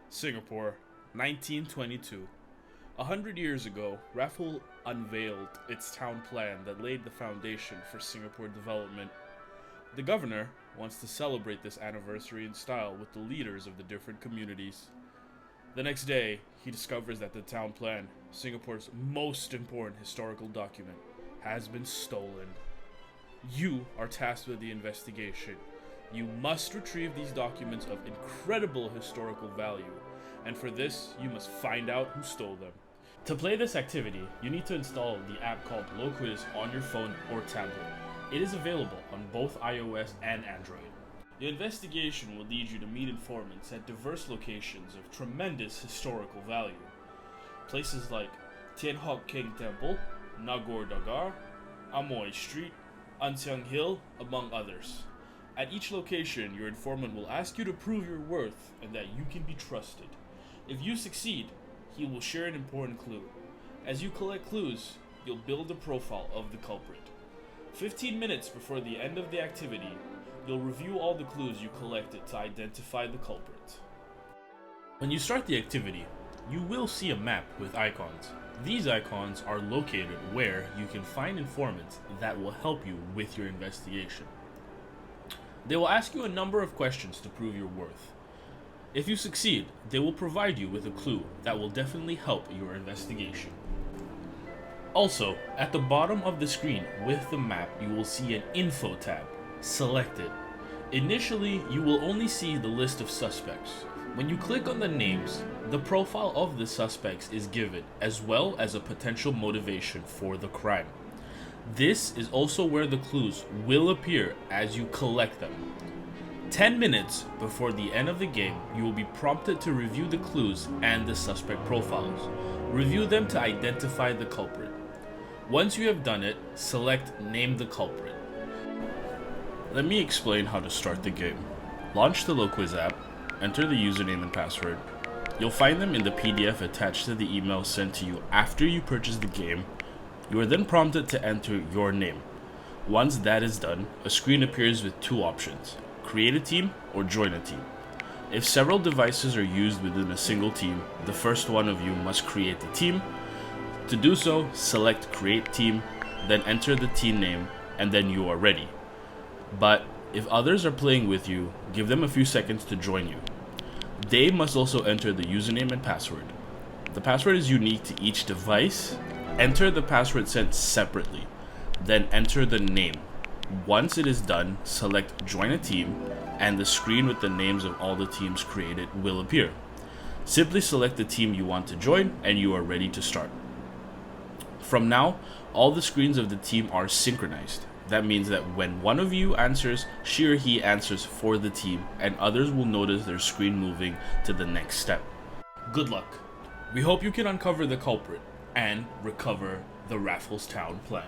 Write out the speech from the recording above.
Singapore, 1922. 100 years ago, Raffles unveiled its town plan that laid the foundation for Singapore development. The governor wants to celebrate this anniversary in style with the leaders of the different communities. The next day, he discovers that the town plan, Singapore's most important historical document, has been stolen. You are tasked with the investigation. You must retrieve these documents of incredible historical value, and for this, you must find out who stole them. To play this activity, you need to install the app called Loquiz on your phone or tablet. It is available on both iOS and Android. The investigation will lead you to meet informants at diverse locations of tremendous historical value. Places like Thian Hock Keng Temple, Nagore Durgha, Amoy Street, Siang Hill, among others. At each location, your informant will ask you to prove your worth and that you can be trusted. If you succeed, he will share an important clue. As you collect clues, you'll build a profile of the culprit. 15 minutes before the end of the activity, you'll review all the clues you collected to identify the culprit. When you start the activity, you will see a map with icons. These icons are located where you can find informants that will help you with your investigation. They will ask you a number of questions to prove your worth. If you succeed, they will provide you with a clue that will definitely help your investigation. Also, at the bottom of the screen with the map, you will see an info tab. Select it. Initially, you will only see the list of suspects. When you click on the names, the profile of the suspects is given, as well as a potential motivation for the crime. This is also where the clues will appear as you collect them. 10 minutes before the end of the game, you will be prompted to review the clues and the suspect profiles. Review them to identify the culprit. Once you have done it, select Name the Culprit. Let me explain how to start the game. Launch the Loquiz app, enter the username and password. You'll find them in the PDF attached to the email sent to you after you purchase the game. You are then prompted to enter your name. Once that is done, a screen appears with two options: create a team or join a team. If several devices are used within a single team, the first one of you must create the team. To do so, select create team, then enter the team name, and then you are ready. But if others are playing with you, give them a few seconds to join you. They must also enter the username and password. The password is unique to each device. Enter the password sent separately, then enter the name. Once it is done, select join a team, and the screen with the names of all the teams created will appear. Simply select the team you want to join and you are ready to start. From now, all the screens of the team are synchronized. That means that when one of you answers, she or he answers for the team, and others will notice their screen moving to the next step. Good luck. We hope you can uncover the culprit and recover the Raffles Town plan.